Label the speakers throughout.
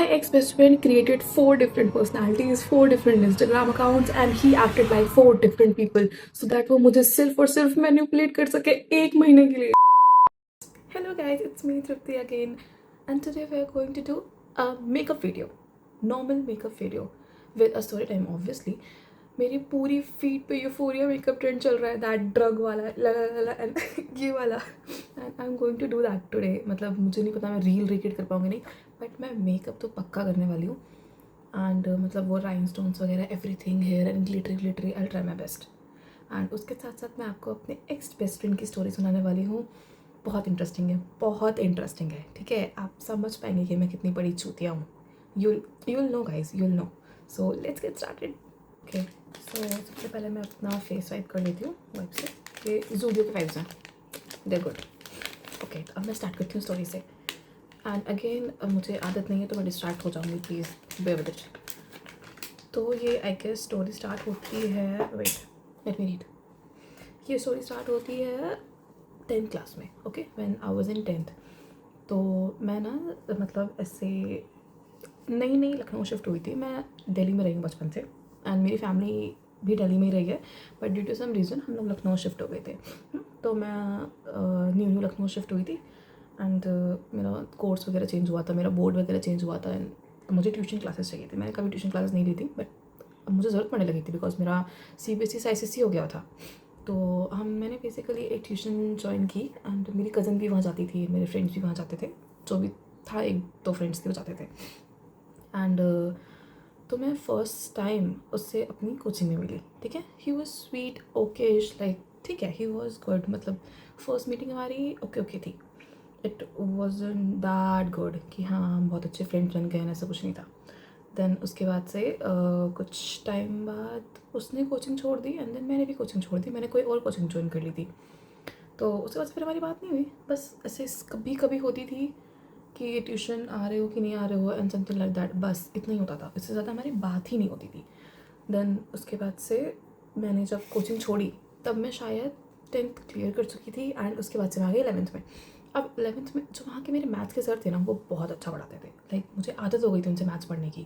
Speaker 1: ex-best friend created 4 different personalities, 4 different Instagram accounts, and he acted like 4 different people so that वो मुझे सिर्फ और सिर्फ manipulate कर सके 1 महीने के लिए. Hello guys, it's me Tripti again, and today we are going to do a makeup video, normal makeup video with a story time obviously. मेरी पूरी फीड पे यूफोरिया मेकअप ट्रेंड चल रहा है, दैट ड्रग वाला एंड ये वाला, and I am going to do that today. मतलब मुझे नहीं पता मैं रील रिक्रिएट कर पाऊँगी नहीं, बट मैं मेकअप तो पक्का करने वाली हूँ. एंड मतलब वो राइनस्टोन्स वगैरह everything here and glittery I try my best. And उसके साथ साथ मैं आपको अपने एक्स बेस्ट फ्रेंड की स्टोरी सुनाने वाली हूँ. बहुत इंटरेस्टिंग है, बहुत इंटरेस्टिंग है. ठीक है, आप समझ पाएंगे कि मैं कितनी बड़ी चूतिया हूँ. you'll know guys, you'll know. So let's get started. Okay, so सबसे पहले मैं अपना फेस वाइप कर लेती हूँ वाइप से. ये ज़ूडियो के वाइप्स हैं, देयर गुड. ओके, अब मैं स्टार्ट करती हूँ स्टोरी से. एंड अगेन मुझे आदत नहीं है तो मैं डिस्ट्रैक्ट हो जाऊँगी, प्लीज़ बेयर विद इट. तो ये आई गेस स्टोरी स्टार्ट होती है, वेट लेट मी रीड. ये स्टोरी स्टार्ट होती है 10th क्लास में. Okay, when I was in 10th. तो मैं ना मतलब ऐसे नई लखनऊ शिफ्ट हुई थी. मैं दिल्ली में रही हूँ बचपन से, एंड मेरी फैमिली भी दिल्ली में ही रही है, but due to some reason हम लोग लखनऊ शिफ्ट हो गए थे. तो मैं न्यू लखनऊ शिफ्ट हुई थी. एंड मेरा कोर्स वगैरह चेंज हुआ था, मेरा बोर्ड वगैरह चेंज हुआ था, एंड मुझे ट्यूशन क्लासेस चाहिए थी. मैंने कभी ट्यूशन क्लासेस नहीं ली थी, बट मुझे ज़रूरत पड़ने लगी थी बिकॉज मेरा CBSE से ICSE हो गया था. तो मैंने बेसिकली एक ट्यूशन ज्वाइन की, एंड मेरी कज़न भी वहाँ जाती थी, मेरे फ्रेंड्स भी वहाँ जाते थे. जो भी था, 1-2 फ्रेंड्स थे वो जाते थे. एंड तो मैं फ़र्स्ट टाइम उससे अपनी कोचिंग में मिली. ठीक है, he was sweet, Okesh, like ठीक है, ही वॉज गुड. मतलब फर्स्ट मीटिंग हमारी ओके थी. इट वॉजंट दैट गुड कि हाँ हम बहुत अच्छे फ्रेंड्स बन गए, ऐसा कुछ नहीं था. देन उसके बाद से कुछ टाइम बाद उसने कोचिंग छोड़ दी, एंड देन मैंने भी कोचिंग छोड़ दी. मैंने कोई और कोचिंग ज्वाइन कर ली थी. तो उसके बाद से फिर हमारी बात नहीं हुई. बस ऐसे कभी कभी होती थी कि ट्यूशन आ रहे हो कि नहीं आ रहे हो, एंड समथिंग लाइक दैट. बस इतना ही होता था, इससे ज़्यादा हमारी बात ही नहीं होती थी. देन उसके बाद से मैंने जब कोचिंग छोड़ी तब मैं शायद 10th क्लियर कर चुकी थी, एंड उसके बाद से मैं आ गई 11th में. अब 11th में जो वहाँ के मेरे मैथ्स के सर थे ना, वो बहुत अच्छा पढ़ाते थे. लाइक मुझे आदत हो गई थी उनसे मैथ्स पढ़ने की.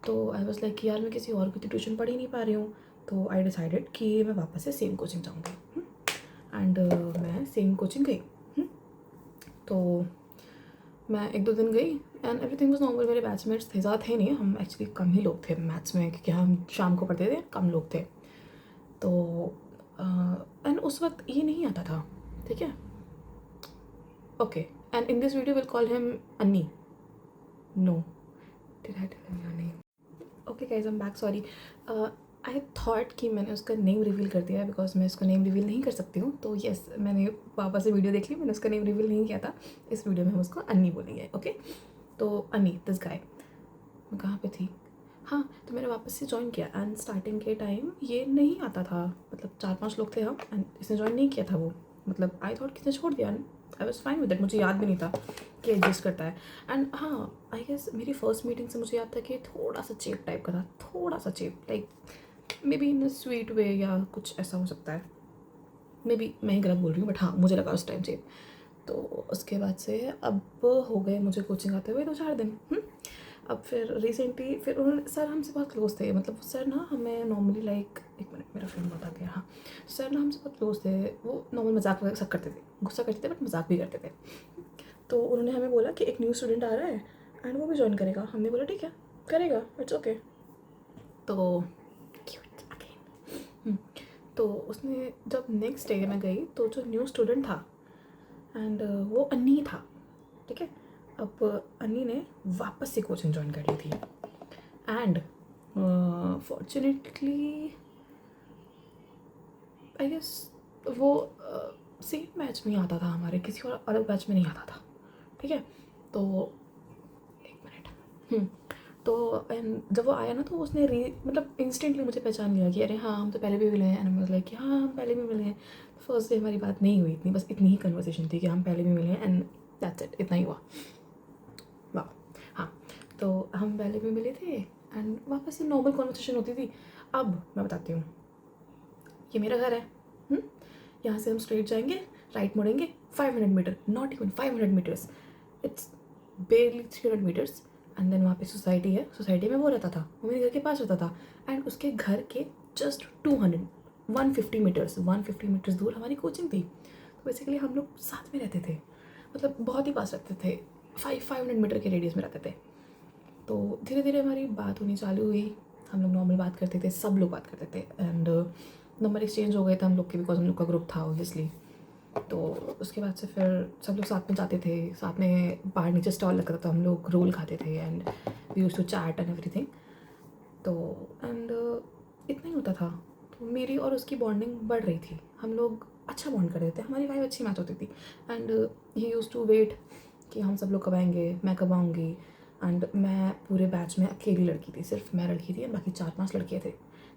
Speaker 1: तो आई वॉज लाइक कि यार मैं किसी और की ट्यूशन पढ़ ही नहीं पा रही हूँ. तो आई डिसाइडेड कि मैं वापस से सेम कोचिंग जाऊँगी. एंड मैं सेम कोचिंग गई. तो मैं 1-2 दिन गई एंड एवरीथिंग वाज नॉर्मल. मेरे बैचमेट्स थे, ज़्यादा थे नहीं, हम एक्चुअली कम ही लोग थे मैथ्स में, क्योंकि हम शाम को पढ़ते थे, कम लोग थे. तो एंड उस वक्त ये नहीं आता था. ठीक है, okay. And in this video will call him अन्नी. No, did I tell him your name? Okay guys, I am back. Sorry. I thought कि मैंने उसका नेम रिवील कर दिया है, बिकॉज मैं उसका नेम रिवील नहीं कर सकती हूँ. तो येस, मैंने पापा से वीडियो देख ली, मैंने उसका नेम रिवील नहीं किया था. इस वीडियो में हम उसको अन्नी बोलेंगे. ओके, तो अन्नी, दिस गाय. मैं कहाँ पे थी? हाँ, तो मैंने वापस से ज्वाइन किया. एंड स्टार्टिंग के टाइम ये नहीं आता था, मतलब 4-5 लोग थे हम, एंड इसने ज्वाइन नहीं किया था वो. मतलब आई थॉट किसने छोड़ दिया. I was fine with that, मुझे याद भी नहीं था कि एग्जिस्ट करता है. एंड हाँ, आई गेस मेरी फर्स्ट मीटिंग से मुझे याद था कि थोड़ा सा चेप टाइप का था, थोड़ा सा cheap, like maybe in a sweet way या कुछ ऐसा हो सकता है. मे बी मैं ही गलत बोल रही हूँ, बट हाँ मुझे लगा उस टाइम चेप. तो उसके बाद से अब हो गए मुझे कोचिंग आते हुए 2-4 दिन. अब फिर रिसेंटली फिर उन्होंने, सर हमसे बहुत क्लोज थे. मतलब सर ना हमें नॉर्मली लाइक, एक मिनट मेरा फ्रेंड बता गया. हाँ, सर ना हमसे बहुत क्लोज थे. वो नॉर्मल मजाक वगैरह सब करते थे, गुस्सा करते थे बट मजाक भी करते थे. तो उन्होंने हमें बोला कि एक न्यू स्टूडेंट आ रहा है एंड वो भी ज्वाइन करेगा. हमने बोला ठीक है, करेगा, इट्स ओके. तो तो उसने जब नेक्स्ट डे मैं गई तो जो न्यू स्टूडेंट था एंड वो अन्नी था. ठीक है, अब अन्नी ने वापस से कोचिंग ज्वाइन कर ली थी. एंड फॉर्चुनेटली आई गेस वो सेम बैच में ही आता था हमारे, किसी और अलग बैच में नहीं आता था. ठीक है, तो एक मिनट. तो जब वो आया ना तो उसने मतलब इंस्टेंटली मुझे पहचान लिया कि अरे हाँ हम तो पहले भी मिले हैं. एंड मैं लाइक कि हाँ हम पहले भी मिले हैं. फर्स्ट डे हमारी बात नहीं हुई इतनी, बस इतनी ही कन्वर्सेशन थी कि हम पहले भी मिले हैं, एंड दैट्स इट, इतना ही हुआ. वाह. हाँ, तो हम पहले भी मिले थे एंड वापस से नॉर्मल कन्वर्सेशन होती थी. अब मैं बताती हूँ, ये मेरा घर है. यहाँ से हम स्ट्रेट जाएंगे, राइट मुड़ेंगे, 500 meter, not even 500 meters, it's barely 300 meters. And then वहाँ पे सोसाइटी है, सोसाइटी में वो रहता था, वो मेरे घर के पास रहता था। एंड उसके घर के जस्ट 150 मीटर्स दूर हमारी कोचिंग थी। तो बेसिकली हम लोग साथ में रहते थे, मतलब बहुत ही पास रहते थे, 500 मीटर के रेडियस में रहते थे। तो धीरे धीरे हमारी बात होनी चालू हुई, हम लोग नॉर्मल बात करते थे, सब लोग बात करते थे। एंड नंबर एक्सचेंज हो गए थे हम लोग के, बिकॉज हम लोग का ग्रुप था ऑब्वियसली। तो उसके बाद से फिर सब लोग साथ में जाते थे, साथ में बाहर नीचे स्टॉल लगता था, हम लोग रोल खाते थे and we used to chat and everything. तो एंड इतना ही होता था। तो मेरी और उसकी बॉन्डिंग बढ़ रही थी, हम लोग अच्छा बॉन्ड कर रहे थे, हमारी वाइब अच्छी मैच होती थी। And he used to wait कि हम सब लोग कब आएंगे, मैं कब आऊँगी। एंड मैं पूरे बैच में अकेली लड़की थी, सिर्फ मैं लड़की थी एंड बाकी 4-5 लड़कियाँ थे,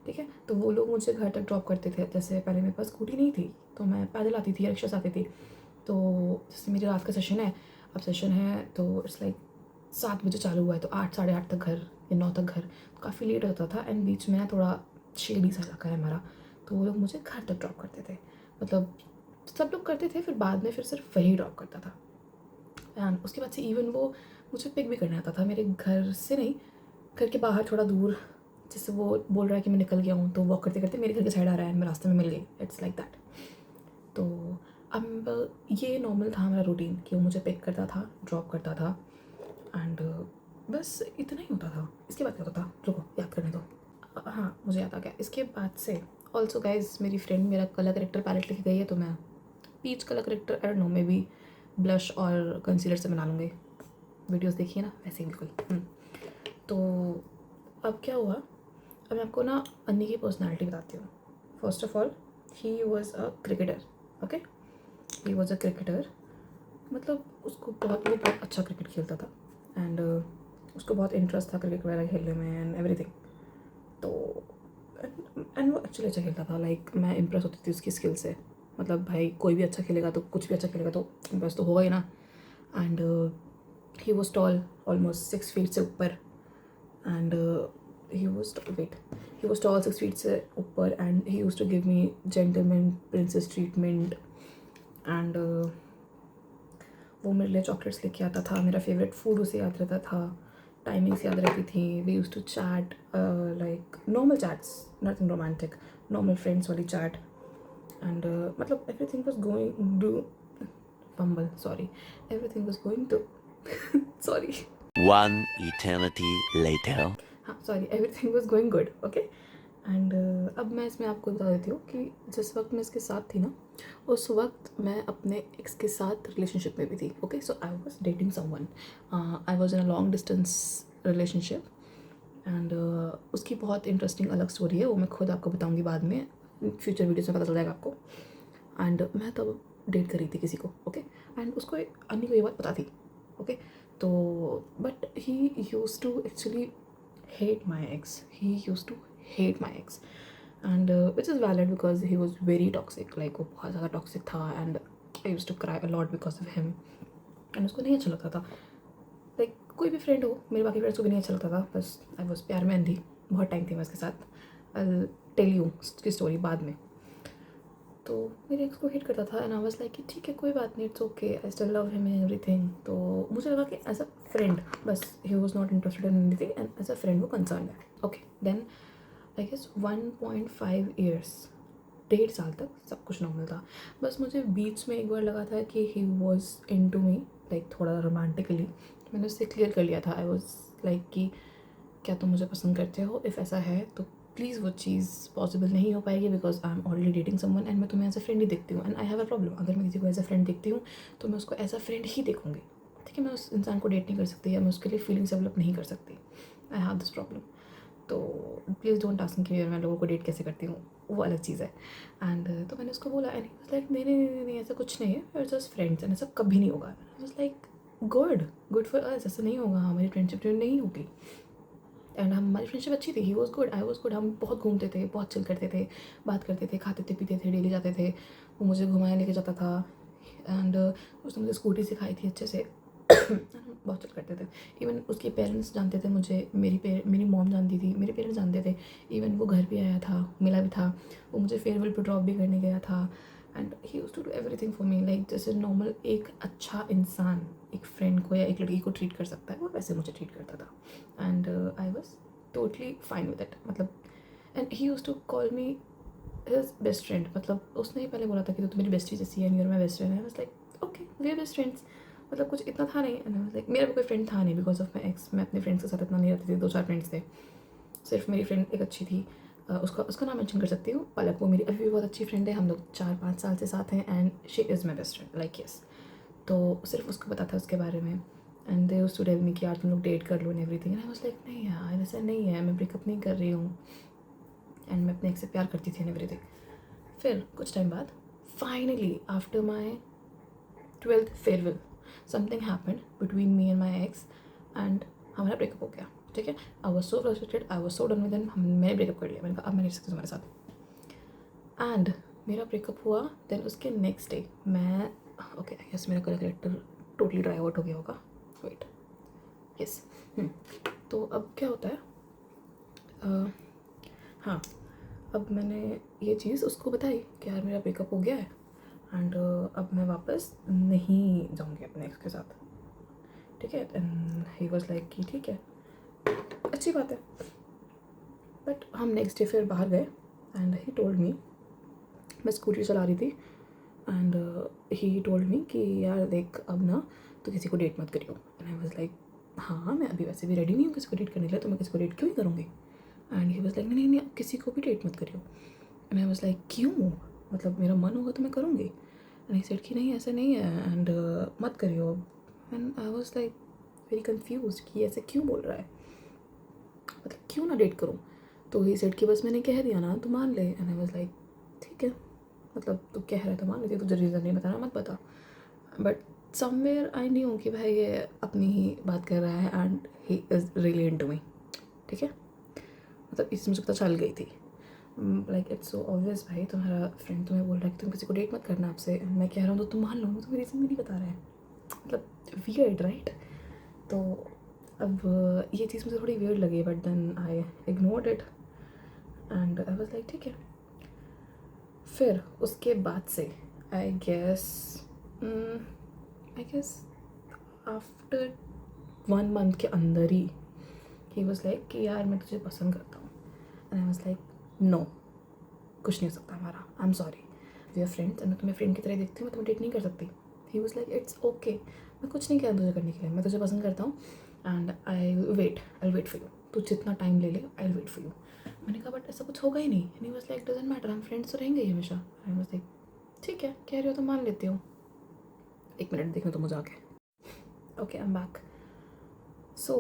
Speaker 1: ठीक है। तो वो लोग मुझे घर तक ड्रॉप करते थे। जैसे पहले मेरे पास स्कूटी नहीं थी तो मैं पैदल आती थी या रिक्शा से आती थी। तो जैसे मेरी रात का सेशन है, अब सेशन है तो इट्स लाइक 7 बजे चालू हुआ है तो 8 साढ़े 8 तक घर या 9 तक घर, तो काफ़ी लेट होता था। एंड बीच में ना थोड़ा शेडी सा इलाका है हमारा, तो वो लोग मुझे घर तक ड्रॉप करते थे, मतलब सब लोग करते थे, फिर बाद में फिर सिर्फ वही ड्रॉप करता था। एंड उसके बाद से इवन वो मुझे पिक भी करने आता था, मेरे घर से नहीं, घर के बाहर थोड़ा दूर। जैसे वो बोल रहा है कि मैं निकल गया हूँ तो वॉक करते करते मेरे घर के साइड आ रहा है, मैं रास्ते में मिल गई, इट्स लाइक दैट। तो अब ये नॉर्मल था हमारा रूटीन कि वो मुझे पिक करता था, ड्रॉप करता था एंड बस इतना ही होता था। इसके बाद क्या होता था, रुको याद करने दो। हाँ मुझे याद आ गया। इसके बाद से ऑल्सो गाइज, मेरी फ्रेंड मेरा कलर करेक्टर पैलेट लेके गई है, तो मैं peach colour corrector, I don't know, maybe blush और कंसीलर से बना लूँगी। वीडियोस देखिए ना वैसे ही बिल्कुल। तो अब क्या हुआ, अब मैं आपको ना अन्नी की पर्सनालिटी बताती हूँ। First of all, he was a cricketer, okay, he was a cricketer, मतलब उसको बहुत, वो बहुत अच्छा क्रिकेट खेलता था एंड उसको बहुत इंटरेस्ट था क्रिकेट वगैरह खेलने में एंड एवरीथिंग। तो एंड वो एक्चुअली अच्छा खेलता था, लाइक मैं इम्प्रेस होती थी उसकी स्किल से। मतलब भाई कोई भी अच्छा खेलेगा तो, कुछ भी अच्छा खेलेगा तो इम्प्रेस तो होगा ही ना। And he was tall, almost 6 feet से ऊपर। And he was wait he was tall 6 feet से ऊपर and he used to give me gentleman princess treatment and वो मेरे लिए चॉकलेट्स लेके आता था, मेरा फेवरेट फूड उसे याद रहता था, टाइमिंग्स याद रहती थी। We used to chat like normal chats, nothing romantic, normal friends वाली चैट। एंड मतलब everything was going to fumble, sorry, everything was going to sorry,
Speaker 2: One eternity later.
Speaker 1: हाँ sorry, everything was going good, okay. And अब मैं इसमें आपको बता देती हूँ कि जिस वक्त मैं इसके साथ थी ना, उस वक्त मैं अपने एक्स के साथ रिलेशनशिप में भी थी, okay. So I was dating someone, I was in a long distance relationship and उसकी बहुत इंटरेस्टिंग अलग स्टोरी है, वो मैं खुद आपको बताऊँगी बाद में, फ्यूचर वीडियोज़ में पता चल जाएगा आपको। एंड मैं तब डेट कर रही थी किसी को, ओके। एंड उसको अन्नी को ये बात पता थी, ओके। तो but he used to actually hate my ex. He used to hate my ex, and which is valid because he was very toxic. Like वो बहुत ज़्यादा toxic था and I used to cry a lot because of him. And उसको नहीं अच्छा लगता था, like कोई भी फ्रेंड हो, मेरे बाकी फ्रेंड्स को भी नहीं अच्छा लगता था, बस I was प्यार में अंधी, बहुत टाइम थी मैं उसके साथ। I'll tell you उसकी स्टोरी बाद में। तो मेरे एक्स को हिट करता था एंड आई वाज लाइक कि ठीक है कोई बात नहीं, it's okay, I still love him and everything. तो मुझे लगा कि एज अ फ्रेंड बस, he was not interested in anything and as a friend वो कंसर्न है, ओके। देन आई गेस 1.5 ईयर्स, 1.5 साल तक सब कुछ नॉर्मल था। बस मुझे बीच में एक बार लगा था कि he was into me, like थोड़ा रोमांटिकली। मैंने उससे क्लियर कर लिया था, आई वॉज लाइक कि क्या तुम मुझे पसंद करते हो, इफ़ ऐसा है तो प्लीज़ वो चीज़ पॉसिबल नहीं हो पाएगी because I am already dating someone and मैं तुम्हें एज अ फ्रेंड ही देखती हूँ and I have a problem. अगर मैं किसी को एज अ फ्रेंड देखती हूँ तो मैं उसको एज अ फ्रेंड ही देखूँगी, ठीक है। मैं उस इंसान को डेट नहीं कर सकती या मैं उसके लिए फीलिंग्स डेवलप नहीं कर सकती, आई हैव दिस प्रॉब्लम। तो प्लीज़ डोंट आस्क मी कि मैं लोगों को डेट कैसे करती हूँ, वो अलग चीज़ है। एंड तो मैंने उसको बोला एंड ही वाज लाइक नहीं नहीं नहीं नहीं, ऐसा कुछ नहीं है, we are just friends and ऐसा कभी नहीं होगा। I was like good good for us, ऐसा नहीं होगा, हमारी फ्रेंडशिप नहीं होगी। एंड हमारी फ्रेंडशिप अच्छी थी, ही was good, I was good, हम बहुत घूमते थे, बहुत चिल करते थे, बात करते थे, खाते थे, पीते थे, डेली जाते थे, वो मुझे घुमाने लेके जाता था एंड उसने मुझे स्कूटी सिखाई थी अच्छे से बहुत चिल करते थे। इवन उसके पेरेंट्स जानते थे मुझे, मेरी मॉम जानती थी, मेरे पेरेंट्स जानते थे। इवन वो घर भी आया था, मिला भी था, वो मुझे फेयरवेल पे ड्रॉप भी करने गया था and he used to do everything for me, like जैसे नॉर्मल एक अच्छा इंसान, एक फ्रेंड को या एक लड़की को ट्रीट कर सकता है वो वैसे मुझे ट्रीट करता था। And I was totally fine with it. मतलब and he used to call me his best friend. मतलब उसने ही पहले बोला था कि तो मेरी बेस्टी जैसी है, you're my best friend. I was like okay we are best friends. मतलब कुछ इतना था नहीं। एंड आई वाज लाइक मेरा भी कोई फ्रेंड था नहीं बिकॉज ऑफ माई एक्स। मैं अपने फ्रेंड्स के साथ इतना नहीं रहती थी, 2-4 फ्रेंड्स थे। सिर्फ मेरी फ्रेंड एक अच्छी थी, उसका नाम मेंशन कर सकती हूँ, पलक। वो मेरी अभी भी बहुत अच्छी फ्रेंड है, हम लोग 4-5 साल से साथ हैं and she is my best friend like yes. तो सिर्फ उसको पता था उसके बारे में। And they used to tell me कि यार तुम लोग डेट कर लो and everything. And I was like नहीं यार ऐसा नहीं है, मैं ब्रेकअप नहीं कर रही हूँ एंड मैं अपने एक से प्यार करती थी एंड एवरीथिंग। फिर कुछ टाइम बाद finally after my 12th farewell something happened between me and my x and हमारा ब्रेकअप हो गया। ठीक है, I was so frustrated, I was so done with him. मैंने ब्रेकअप कर लिया, मैंने कहा अब मैं नहीं सकती तुम्हारे साथ। एंड मेरा ब्रेकअप हुआ। देन उसके नेक्स्ट डे मैं ओके आई गेस मेरा करेक्टर टोटली ड्राई आउट हो गया होगा। वेट यस तो अब क्या होता है हाँ, अब मैंने ये चीज़ उसको बताई कि यार मेरा ब्रेकअप हो गया है एंड अब मैं वापस नहीं जाऊँगी अपने एक्स के साथ। ठीक है, एंड ही वॉज लाइक कि ठीक है अच्छी बात है। बट हम नेक्स्ट डे फिर बाहर गए एंड ही टोल्ड मी, मैं स्कूटी चला रही थी एंड ही टोल्ड मी कि यार देख अब ना तो किसी को डेट मत करियो। एंड आई वाज लाइक हाँ मैं अभी वैसे भी रेडी नहीं हूँ किसी को डेट करने के लिए, तो मैं किसी को डेट क्यों ही करूँगी। एंड ही वाज लाइक नहीं नहीं किसी को भी डेट मत करियो। एंड आई वाज लाइक क्यों, मतलब मेरा मन होगा तो मैं करूँगी। एंड ही सेड कि नहीं ऐसा नहीं है एंड मत करियो। And I was like very confuse कि ऐसे क्यों बोल रहा है, मतलब क्यों ना डेट करूँ। तो ही सेड कि बस मैंने कह दिया ना तो मान ले। एंड आई वाज लाइक ठीक है, मतलब तू कह रहा है तो मान लेती, तुझे रीज़न नहीं बताना मत बता। बट समवेयर आई न्यू कि भाई ये अपनी ही बात कर रहा है and he is really into me. ठीक है, मतलब इससे मुझे पता चल गई थी। लाइक इट्स सो ऑब्वियस भाई, तुम्हारा फ्रेंड तुम्हें बोल रहा है कि तुम किसी को डेट मत करना आपसे, मैं कह रहा हूँ तो तुम मान लो, तुम्हें रीज़न भी नहीं बता रहे हैं, मतलब वियर्ड राइट। तो अब ये चीज़ मुझे थोड़ी वियर्ड लगी but then I ignored it and I was like ठीक है। फिर उसके बाद से आई गेस आफ्टर 1 मंथ के अंदर ही वॉज लाइक कि यार मैं तुझे पसंद करता हूँ। And I was like no कुछ नहीं हो सकता हमारा, I am sorry we are friends and मैं तुम्हें फ्रेंड की तरह देखती हूँ, मैं तुम्हें डेट नहीं कर सकती। He was like it's okay, मैं कुछ नहीं कह रहा तुझे करने के लिए, मैं तुझे पसंद करता हूँ and I wait for you, तू जितना टाइम ले ले आई वेट फॉर यू। मैंने कहा बट ऐसा कुछ होगा ही नहीं। And he was like doesn't matter, हम फ्रेंड्स तो रहेंगे ही हमेशा। आई वॉज लाइक ठीक है कह रही हो तो मान लेती हूँ। 1 मिनट देखने तो मुझे आके okay I am back. So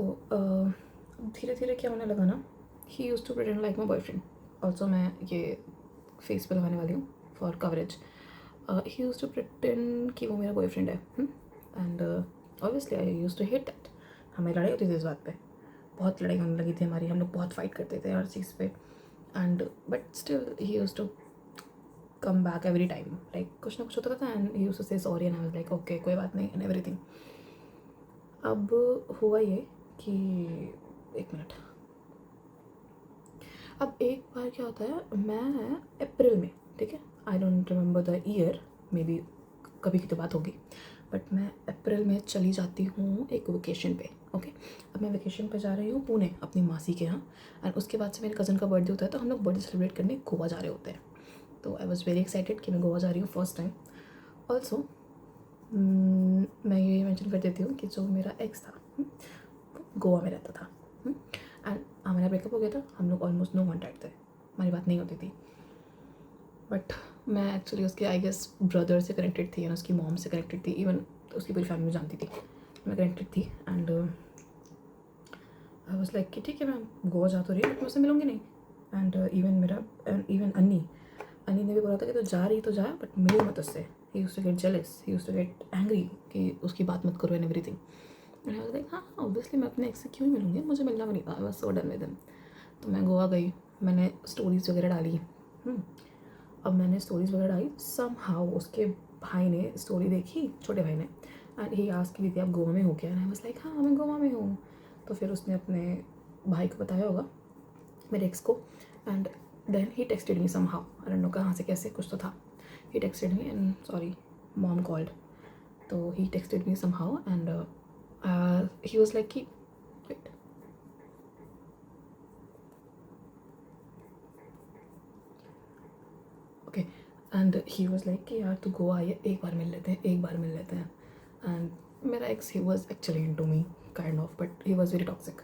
Speaker 1: धीरे धीरे क्या होने लगा ना, he use to pretend like my boyfriend. Also मैं ये फेस पे लगाने वाली हूँ for coverage. He use to pretend कि वो मेरा बॉयफ्रेंड है and obviously I use to hate that. हमें लड़ाई होती थी इस बात पे, बहुत लड़ाई होने लगी थी हमारी, हम लोग बहुत फाइट करते थे हर चीज़ पे and but still he use to come back every time, like कुछ ना कुछ होता था and he use to say sorry and I was like okay कोई बात नहीं एंड एवरीथिंग। अब हुआ ये कि 1 मिनट, अब एक बार क्या होता है, मैं अप्रैल में, ठीक है I don't remember the year, may be कभी की तो बात होगी, बट मैं अप्रैल में चली जाती हूँ एक वेकेशन पे। ओके, अब मैं वेकेशन पे जा रही हूँ पुणे अपनी मासी के यहाँ एंड उसके बाद से मेरे कज़न का बर्थडे होता है तो हम लोग बर्थडे सेलिब्रेट करने गोवा जा रहे होते हैं। तो आई वॉज़ वेरी एक्साइटेड कि मैं गोवा जा रही हूँ फर्स्ट टाइम। ऑल्सो मैं ये मेंशन कर देती हूँ कि जो मेरा एक्स था वो गोवा में रहता था एंड हमारा ब्रेकअप हो गया था, हम लोग ऑलमोस्ट नो कॉन्टैक्ट थे, हमारी बात नहीं होती थी। बट मैं एक्चुअली उसके आई गेस ब्रदर से कनेक्टेड थी एंड उसकी मॉम से कनेक्टेड थी, इवन उसकी पूरी फैमिली जानती थी, मैं कनेक्टेड थी एंड आई वाज लाइक कि ठीक है मैं गोवा जा तो रही बट मैं उससे मिलूंगी नहीं। एंड इवन अन्नी ने भी बोला था कि तो जा रही तो जा बट मिलो मत उससे। He used to get jealous, he used to get angry कि उसकी बात मत करो and everything. And I was like हाँ ऑब्वियसली मैं अपने एक्स से क्यों मिलूंगी, मुझे मिलना भी नहीं था, I was so done with him. तो मैं गोवा गई, मैंने स्टोरीज़ वगैरह डाली। अब मैंने स्टोरीज़ वगैरह डाली, सम हाउ उसके भाई ने स्टोरी देखी, छोटे भाई ने, एंड ही आस्क्ड कि दीदी आप गोवा में हो क्या। एंड आई वाज लाइक हाँ मैं गोवा में हूँ। तो फिर उसने अपने भाई को बताया होगा, मेरे एक्स को, and then he texted me somehow, I don't know कहाँ से कैसे कुछ तो था। He texted me and sorry mom called. तो he texted me somehow and he was like कि wait, okay, and he was like कि यार तू गोवा आई है, एक बार मिल लेते हैं, एक बार मिल लेते हैं. एंड मेरा x, he was actually into me kind of, but he was very toxic.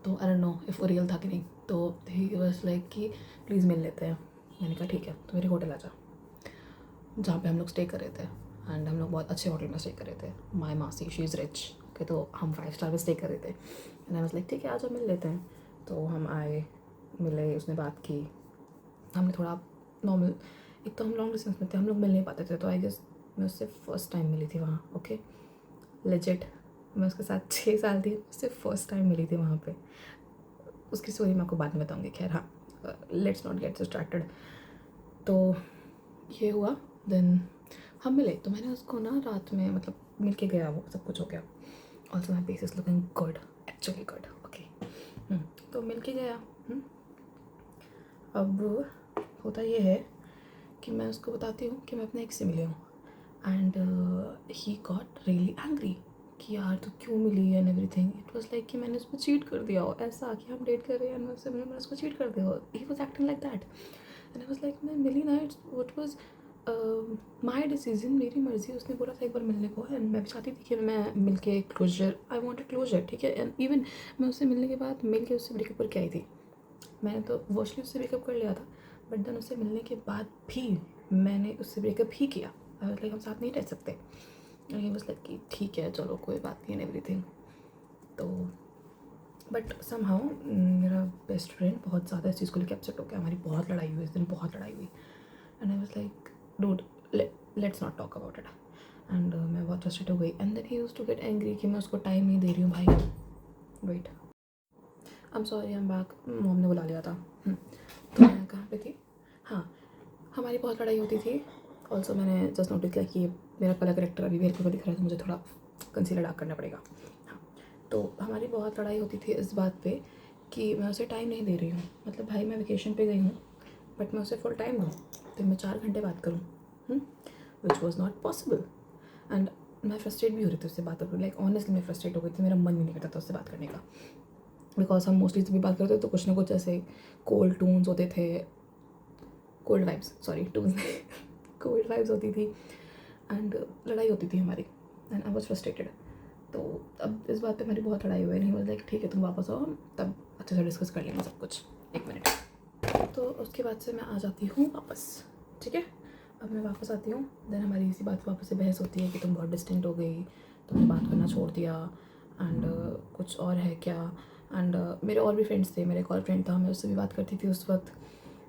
Speaker 1: तो आई डोंट नो इफ वो रियल था कि नहीं. तो ही वाज लाइक कि प्लीज़ मिल लेते हैं. मैंने कहा ठीक है, तो मेरे होटल आ जा, जहाँ पे हम लोग स्टे कर रहे थे. एंड हम लोग बहुत अच्छे होटल में स्टे कर रहे थे. माई मासी, शी इज़ रिच. ओके, तो हम 5 स्टार में स्टे कर रहे थे. एंड आई वाज लाइक ठीक है, आ जाओ मिल लेते हैं. तो हम आए, मिले, उसने बात की, हमने थोड़ा नॉर्मल. एक तो हम लॉन्ग डिस्टेंस में थे, हम लोग मिल नहीं पाते थे. तो आई गेस मैं उससे फर्स्ट टाइम मिली थी वहाँ. ओके, लेजिट मैं उसके साथ 6 साल थी, उससे फर्स्ट टाइम मिली थी वहाँ पे. उसकी स्टोरी मैं आपको बाद में बताऊँगी. खैर हाँ, लेट्स नॉट गेट डिस्ट्रैक्टेड. तो ये हुआ. देन हम मिले, तो मैंने उसको ना रात में मतलब मिल के गया, वो सब कुछ हो गया. Also my face is looking good, actually good. Okay, तो मिल के गया. अब होता ये है कि मैं उसको बताती हूँ कि मैं अपने एक्स से मिली हूँ. And he got really angry कि यार तू क्यों मिली and everything. It was like कि मैंने उसको चीट कर दिया हो, ऐसा कि हम डेट कर रहे हैं एंड उससे मैंने उसको चीट कर दिया हो. He was acting like that. And I was like मैं मिली ना, it's what was my decision, मेरी मर्जी. उसने बोला था एक बार मिलने को, एंड मैं भी चाहती थी कि मैं मिल के क्लोजर, आई वॉन्टेड क्लोजर. ठीक है, एंड इवन मैं उससे मिलने के बाद मिल के उससे ब्रेकअप करके आई थी. मैंने तो वर्चुअली उससे ब्रेकअप कर लिया था, बट देन उससे मिलने के बाद भी मैंने उससे ब्रेकअप ही किया. आई वाज लाइक हम साथ नहीं रह सकते. एंड ही वाज लाइक कि ठीक है चलो कोई बात नहीं एंड एवरीथिंग. तो बट समहाउ मेरा बेस्ट फ्रेंड बहुत ज़्यादा इस चीज़ को लेकर अपसेट हो गया. हमारी बहुत लड़ाई हुई इस दिन, बहुत लड़ाई हुई. And I was like dude, let's not talk about it. And मैं बहुत फ्रस्ट्रेट हो गई. And then he used to get angry कि मैं उसको टाइम नहीं दे रही हूँ. भाई wait, I am sorry, I am back. Mom ने बुला लिया था. तो मैं कहाँ पे थी? हाँ, हमारी बहुत लड़ाई होती थी. ऑल्सो मैंने जस्ट नोटिस किया कि मेरा कलर करेक्टर अभी मेरे को दिख रहा है, तो मुझे थोड़ा कंसीलर डार्क करना पड़ेगा. हाँ, तो हमारी बहुत लड़ाई होती थी इस बात पे कि मैं उसे टाइम नहीं दे रही हूँ. मतलब भाई मैं वेकेशन पे गई हूँ, बट मैं उसे फुल टाइम दूँ तो मैं 4 घंटे बात करूँ, which was not possible. And मैं फ्रस्ट्रेट भी हो रही थी उससे बात करके. लाइक ऑनेस्टली मैं फ्रस्ट्रेट हो गई थी, मेरा मन भी नहीं करता था उससे बात करने का. बिकॉज हम मोस्टली जब भी बात करते थे तो कुछ ना कुछ ऐसे कोल्ड टून्स होते थे, cold vibes, sorry Toons cold vibes होती थी. एंड लड़ाई होती थी हमारी. And I was frustrated. तो अब इस बात पे मेरी बहुत लड़ाई हुई. नहीं वाज लाइक ठीक है तुम वापस आओ, हम तब अच्छे से डिस्कस कर लेंगे सब कुछ. 1 मिनट. तो उसके बाद से मैं आ जाती हूँ वापस. ठीक है, अब मैं वापस आती हूँ. देन हमारी इसी बात पर वापस से बहस होती है कि तुम बहुत डिस्टेंट हो गई, तुमने बात करना छोड़ दिया. एंड कुछ और है क्या. एंड मेरे और भी फ्रेंड्स थे, मेरा एक और फ्रेंड था, मैं उससे भी बात करती थी उस वक्त.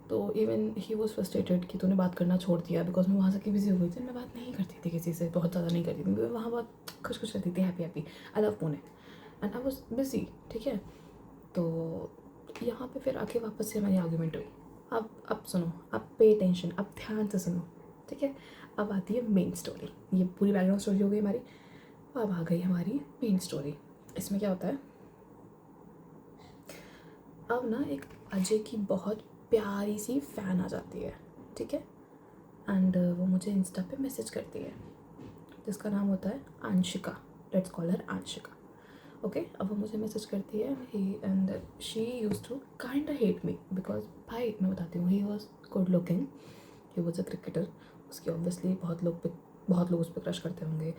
Speaker 1: तो इवन ही वॉज फ्रस्ट्रेटेड कि तूने बात करना छोड़ दिया. बिकॉज मैं वहाँ से बिजी हो गई थी. मैं बात नहीं करती थी किसी से, बहुत ज़्यादा नहीं करती थी. मैं वहाँ बहुत खुश खुश रहती थी, happy happy. I love Pune and I was busy. ठीक है, तो यहाँ पे फिर आके वापस से हमारी आर्ग्यूमेंट हुई. अब सुनो, अब पे टेंशन, अब ध्यान से सुनो. ठीक है, अब आती है मेन स्टोरी. ये पूरी बैकग्राउंड स्टोरी हो गई हमारी. अब आ गई हमारी मेन स्टोरी. इसमें क्या होता है, अब ना एक अजय की बहुत प्यारी सी फ़ैन आ जाती है. ठीक है, एंड वो मुझे इंस्टा पे मैसेज करती है, जिसका नाम होता है Anshika. Let's call her Anshika. Okay, अब वो मुझे मैसेज करती है. And she use to kind hate me because भाई मैं बताती हूँ, he was good looking, he was a cricketer. उसकी ऑब्वियसली बहुत लोग उस पर क्रश करते होंगे.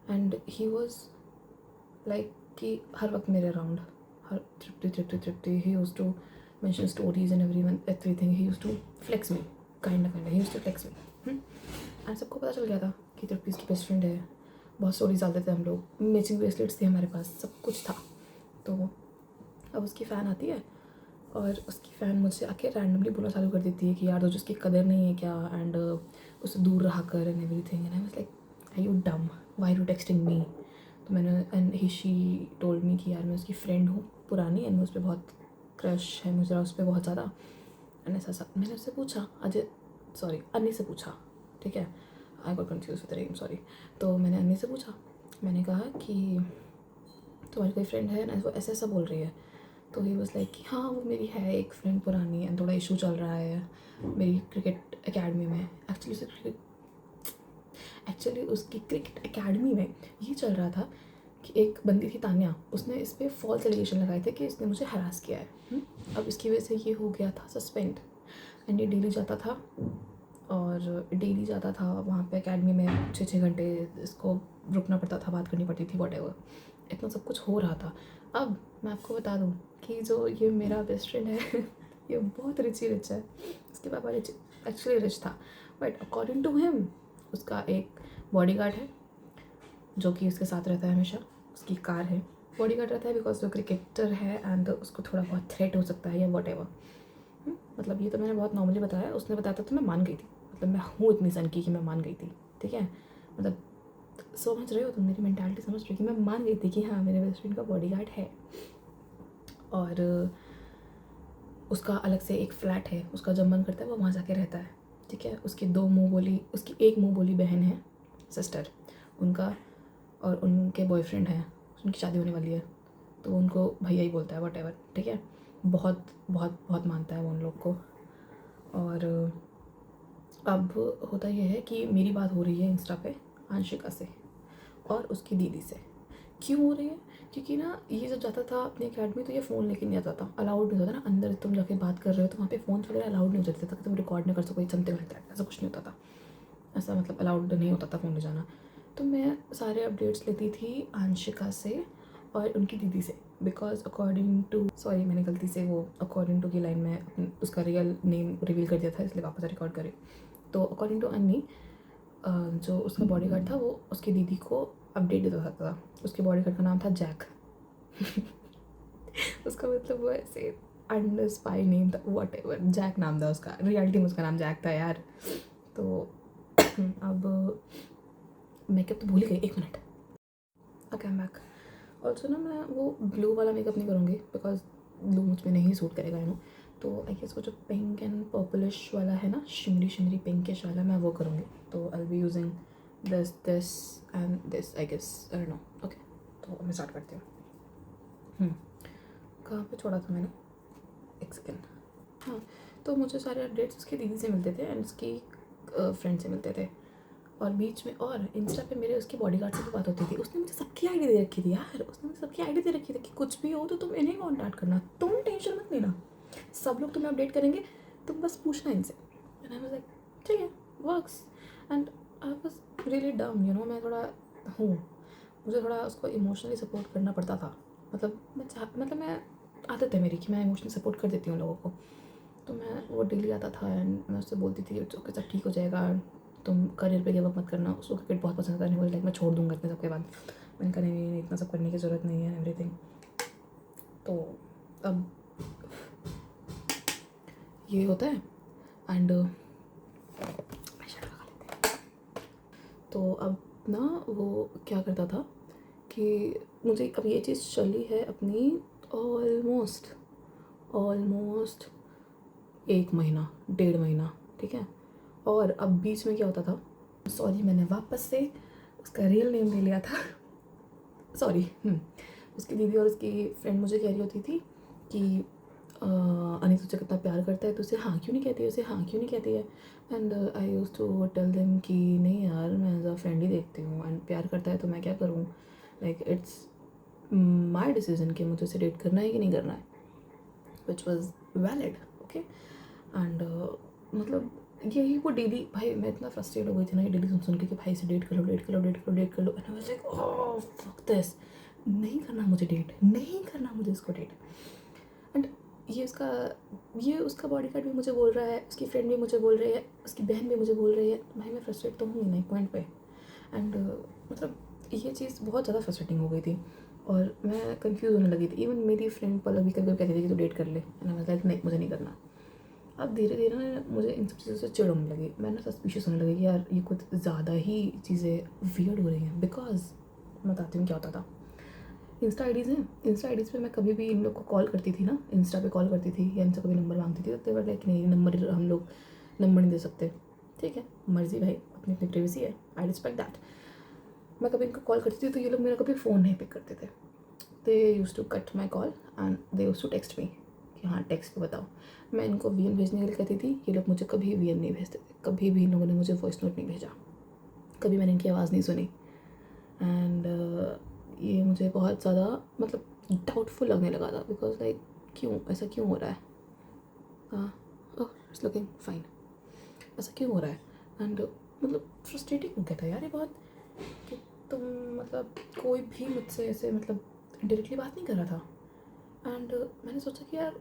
Speaker 1: एंड ही वॉज लाइक कि हर वक्त मेरे अराउंड, हर Trupti. He use to mention stories and everything. He used to flex me, kind of. He used to flex me. And सबको पता चल गया था कि तृप्ति इसकी बेस्ट फ्रेंड है. बहुत स्टोरीज डालते थे हम लोग, मैचिंग ब्रेसलेट्स थे हमारे पास, सब कुछ था. तो अब उसकी फ़ैन आती है और उसकी फ़ैन मुझसे आके रैंडमली बोलना चालू कर देती है कि यार तुझे उसकी कदर नहीं है क्या, एंड उससे दूर रहा कर and everything. And I was like are you dumb, why are you texting me. तो मैंने एंड शी टोल्ड मी कि यार मैं उसकी फ्रेंड हूँ पुरानी, एंड मैं उस पर बहुत क्रश है मुझे उस पर बहुत ज़्यादा. एंड ऐसा मैंने उससे पूछा, अन्नी से पूछा. ठीक है, I got confuse with the name, sorry. तो मैंने अन्नी से पूछा, मैंने कहा कि तुम्हारी कोई फ्रेंड है ना, वो ऐसा ऐसा बोल रही है. तो ही वाज लाइक कि हाँ वो मेरी है एक फ्रेंड पुरानी, एंड थोड़ा इशू चल रहा है मेरी क्रिकेट एकेडमी में. एक्चुअली उसकी क्रिकेट एकेडमी में ये चल रहा था कि एक बंदी थी तान्या, उसने इस पर फॉल्स एलिगेशन लगाए थे कि इसने मुझे हरास किया है। अब इसकी वजह से ये हो गया था सस्पेंड। एंड ये डेली जाता था वहाँ पे एकेडमी में 6-6 घंटे इसको रुकना पड़ता था, बात करनी पड़ती थी, वॉटेवर, इतना सब कुछ हो रहा था। अब मैं आपको बता दूँ कि जो ये मेरा बेस्ट फ्रेंड है ये बहुत रिच है। उसके पापा रिच, एक्चुअली रिच था, बट अकॉर्डिंग टू हिम उसका एक बॉडीगार्ड है जो कि उसके साथ रहता है हमेशा, उसकी कार है, बॉडीगार्ड रहता है बिकॉज वो क्रिकेटर है एंड उसको थोड़ा बहुत थ्रेट हो सकता है या वॉटेवर। मतलब ये तो मैंने बहुत नॉर्मली बताया, उसने बताया था तो मैं मान गई थी, मतलब मैं हूँ इतनी सनकी कि मैं मान गई थी, ठीक है। मतलब समझ रहे हो तुम, मेरी मेंटालिटी समझ रही हो कि मैं मान गई थी कि हाँ मेरे बेस्ट फ्रेंड का बॉडीगार्ड है। और उसका अलग से एक फ्लैट है, उसका जब मन करता है वो वहाँ जाके रहता है, ठीक है। उसकी एक मुँह बोली बहन है, सिस्टर उनका, और उनके बॉयफ्रेंड है, उनकी शादी होने वाली है, तो उनको भैया ही बोलता है, वॉटेवर, ठीक है। बहुत बहुत बहुत मानता है वो उन लोग को। और अब होता यह है कि मेरी बात हो रही है इंस्टा पे आंशिका से और उसकी दीदी से। क्यों हो रही है? क्योंकि ना ये जब जाता था अपनी अकेडमी तो ये फ़ोन लेके नहीं आता था, अलाउड नहीं होता था ना अंदर, तुम जाके बात कर रहे हो तो वहाँ पे फ़ोन वगैरह अलाउड नहीं होते थे कि तुम रिकॉर्ड नहीं कर सको, समथिंग लाइक दैट, ऐसा कुछ नहीं होता था, ऐसा मतलब अलाउड नहीं होता था फ़ोन ले जाना। तो मैं सारे अपडेट्स लेती थी आंशिका से और उनकी दीदी से, बिकॉज अकॉर्डिंग टू, सॉरी मैंने गलती से वो अकॉर्डिंग टू की लाइन में उसका रियल नेम रिवील कर दिया था, इसलिए वापस रिकॉर्ड करी। तो अकॉर्डिंग टू अन्नी जो उसका बॉडीगार्ड था वो उसकी दीदी को अपडेट देता था। उसके बॉडीगार्ड का नाम था जैक उसका मतलब वो ऐसे अंडर स्पाई नेम था, वॉट एवर, जैक नाम था उसका, रियलिटी में उसका नाम जैक था यार। तो अब मेकअप तो भूल ही गई, 1 minute, okay I am back. Also ना मैं वो ब्लू वाला मेकअप नहीं करूँगी बिकॉज ब्लू मुझ में नहीं सूट करेगा, यू नो। तो आई गेस वो जो पिंक एंड पर्पलिश वाला है ना, शिमरी पिंकिश वाला, मैं वो करूँगी। तो I will be using this and this, I guess, I don't know. Okay, तो मैं स्टार्ट करती हूँ। कहाँ पे छोड़ा था मैंने, एक सेकेंड। हाँ, तो मुझे सारे अपडेट्स उसकी दीदी से मिलते थे एंड उसकी फ्रेंड से मिलते थे, और बीच में और इंस्टा पे मेरे उसके बॉडीगार्ड से भी बात होती थी। उसने मुझे सबकी आईडी दे रखी थी यार, उसने मुझे सबकी आईडी दे रखी थी कि कुछ भी हो तो तुम इन्हें कॉन्टैक्ट करना, तुम टेंशन मत लेना, सब लोग तुम्हें अपडेट करेंगे, तुम बस पूछना इनसे। एंड आई वाज लाइक ठीक है, works. And I was really डम, यू नो, मैं थोड़ा हूँ, मुझे थोड़ा उसको इमोशनली सपोर्ट करना पड़ता था। मतलब मैं आदत है मेरी कि मैं इमोशनली सपोर्ट कर देती हूँ लोगों को। तो मैं वो डेली आता था एंड मैं उससे बोलती थी ओके सब ठीक हो जाएगा, तुम करियर पे गिव अप मत करना। उसको क्रिकेट बहुत पसंद था, नहीं बोली लाइक मैं छोड़ दूँगा इतने सब के बाद। मैंने कहा नहीं, इतना सब करने की ज़रूरत नहीं है, एवरीथिंग। तो अब ये होता है एंड तो अब ना वो क्या करता था कि मुझे अब ये चीज़ चली है अपनी ऑलमोस्ट 1 महीना, 1.5 महीना, ठीक है। और अब बीच में क्या होता था, सॉरी मैंने वापस से उसका रियल नेम ले लिया था सॉरी। उसकी दीदी और उसकी फ्रेंड मुझे कह रही होती थी कि अनी तुझे कितना प्यार करता है, तो उसे हाँ क्यों नहीं कहती है, उसे हाँ क्यों नहीं कहती है। And I used to tell them कि नहीं यार, मैं एज अ फ्रेंड ही देखती हूँ, एंड प्यार करता है तो मैं क्या करूँ, लाइक इट्स माई डिसीजन कि मुझे उसे डेट करना है कि नहीं करना है, which was valid, okay. And मतलब यही वो डेली, भाई मैं इतना फ्रस्ट्रेट हो गई थी ना ये डेली सुन के कि भाई इसे डेट कर लो, डेट कर लो, डेट कर लो, डेट कर लो। And I was like oh fuck this, नहीं करना मुझे डेट, नहीं करना मुझे इसको डेट। एंड ये उसका बॉडीगार्ड भी मुझे बोल रहा है, उसकी फ्रेंड भी मुझे बोल रही है, उसकी बहन भी मुझे बोल रही है, भाई मैं फ्रस्ट्रेट तो हूँ ना एक पॉइंट पे। एंड मतलब ये चीज़ बहुत ज़्यादा फ्रस्ट्रेटिंग हो गई थी और मैं कंफ्यूज होने लगी थी। इवन मेरी फ्रेंड पलक भी कभी कहती थी कि तू डेट कर ले, एंड आई वाज लाइक नहीं मुझे नहीं करना। अब धीरे धीरे ना मुझे इन सब चीज़ों से चिढ़ होने लगी, मैं ना सस्पिशियस होने लगी कि यार ये कुछ ज़्यादा ही चीज़ें वियर्ड हो रही हैं। बिकॉज मैं बताती हूँ क्या होता था, इंस्टा आईडीज़ हैं, इंस्टा आईडीज़ पे मैं कभी भी इन लोग को कॉल करती थी ना, इंस्टा पे कॉल करती थी या इनसे कभी नंबर मांगती थी, तो दे वर लाइक नहीं नंबर हम लोग नंबर नहीं दे सकते, ठीक है मर्जी भाई, अपनी अपनी प्राइवेसी है, आई रिस्पेक्ट दैट। मैं कभी इनको कॉल करती थी तो ये लोग मेरा कभी फ़ोन नहीं पिक करते थे, they use to cut my call and they use to text me कि हाँ टेक्स्ट पे बताओ। मैं इनको वीएन भेजने के लिए कहती थी, ये लोग मुझे कभी वीएन नहीं भेजते थे, कभी भी इन लोगों ने मुझे वॉइस नोट नहीं भेजा, कभी मैंने इनकी आवाज़ नहीं सुनी। एंड ये मुझे बहुत ज़्यादा मतलब डाउटफुल लगने लगा था, बिकॉज लाइक क्यों ऐसा क्यों हो रहा है? Oh it's looking fine. ऐसा क्यों हो रहा है? एंड मतलब फ्रस्ट्रेटिंग हो गया था यार ये बहुत, कि तुम मतलब कोई भी मुझसे ऐसे मतलब डायरेक्टली बात नहीं कर रहा था। एंड मैंने सोचा कि यार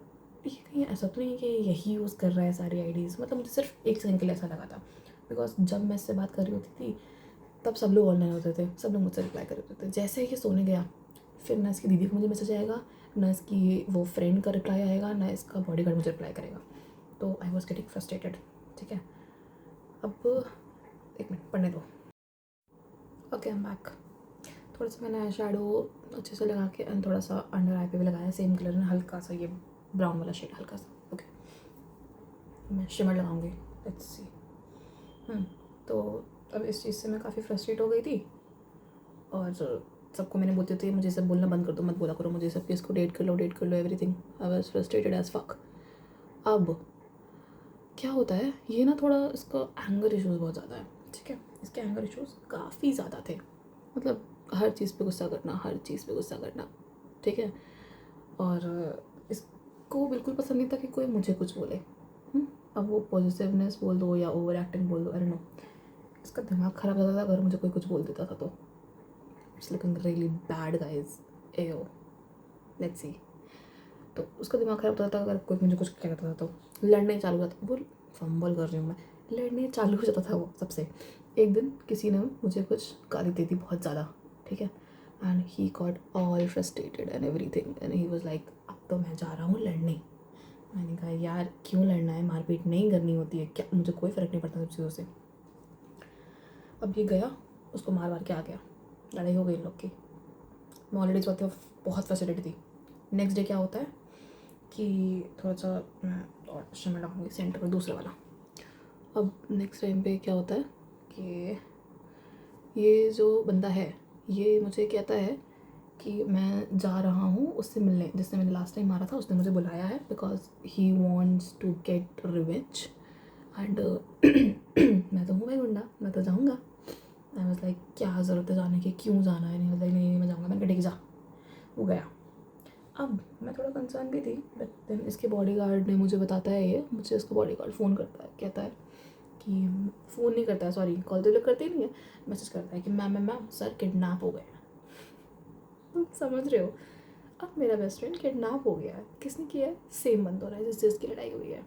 Speaker 1: ये कहीं ऐसा तो नहीं है कि यही यूज़ कर रहा है सारी आईडीज़। मतलब मुझे सिर्फ एक सेकंड के लिए ऐसा लगा था, बिकॉज जब मैं इससे बात कर रही होती थी तब सब लोग ऑनलाइन होते थे, सब लोग मुझसे रिप्लाई कर रहे होते थे। जैसे ही ये सोने गया फिर ना इसकी दीदी को मुझे मैसेज आएगा, ना इसकी वो फ्रेंड का रिप्लाई आएगा, ना इसका बॉडीगार्ड मुझे रिप्लाई करेगा। तो आई वॉज गेटिंग फ्रस्ट्रेटेड। ठीक है, अब एक मिनट पढ़ने दो। Okay I am back. थोड़ा सा मैंने आई शेडो अच्छे से लगा के एंड थोड़ा सा अंडर आई पे भी लगाया, सेम कलर में हल्का सा ये ब्राउन वाला शेड हल्का सा। ओके मैं शिमर लगाऊंगी, लेट्स सी। तो अब इस चीज़ से मैं काफ़ी फ्रस्ट्रेट हो गई थी और सबको मैंने बोलते थे मुझे सब बोलना बंद कर दो, मत बोला करो मुझे सब कि इसको डेट कर लो everything. I was frustrated as fuck. अब क्या होता है, ये ना थोड़ा इसका एंगर इश्यूज़ बहुत ज़्यादा है। ठीक है, इसके एंगर इश्यूज़ काफ़ी ज़्यादा थे, मतलब हर चीज़ पे गुस्सा करना, हर चीज़ पे गुस्सा करना। ठीक है, और इसको बिल्कुल पसंद नहीं था कि कोई मुझे कुछ बोले। अब वो पॉजिटिवनेस बोल दो या ओवर एक्टिंग बोल दो, आई डोंट नो। इसका दिमाग ख़राब होता था अगर मुझे कोई कुछ बोल देता था तो। It's looking really bad guys. AO let's see. तो उसका दिमाग ख़राब होता था अगर कोई मुझे कुछ कहता था तो। लड़ने चालू हो जाता, वो फंबल कर रही हूँ मैं, लड़ने चालू हो जाता था वो सबसे। एक दिन किसी ने मुझे कुछ गाली दे दी बहुत ज़्यादा। ठीक है, and he got all frustrated and everything and he was like अब तो मैं जा रहा हूँ लड़ने। मैंने कहा यार क्यों लड़ना है, मारपीट नहीं करनी होती है क्या, मुझे कोई फ़र्क नहीं पड़ता सब चीज़ों से। अब ये गया, उसको मार मार के आ गया, लड़ाई हो गई इन लोग की। मैं ऑलरेडी इस वक्त बहुत फ्रस्ट्रेटेड थी। नेक्स्ट डे क्या होता है कि थोड़ा सा मैं और शिमर लगाऊंगी सेंटर पर दूसरा वाला। अब नेक्स्ट टाइम पे क्या होता है कि ये जो बंदा है ये मुझे कहता है कि मैं जा रहा हूँ उससे मिलने, जिसने मैंने लास्ट टाइम मारा था उसने मुझे बुलाया है because he wants to get revenge. And मैं तो हूँ भाई गुंडा, मैं तो जाऊँगा। आई वाज लाइक क्या ज़रूरत है जाने की, क्यों जाना है? नहीं लाइक नहीं मैं जाऊँगा। मैंने कहा ठीक जा। वो गया। अब मैं थोड़ा कंसर्न भी थी, बट देन इसके बॉडीगार्ड ने मुझे बताता है, ये मुझे इसका बॉडीगार्ड फ़ोन करता है, कहता है कि फ़ोन नहीं करता है, सॉरी कॉल तो लोग करते ही नहीं है, मैसेज करता है कि मैम सर किडनैप हो गए हैं। तुम समझ रहे हो, अब मेरा बेस्ट फ्रेंड किडनैप हो गया है। किसने किया है? सेम बंदा हो रहा है जिससे इसकी लड़ाई हुई है।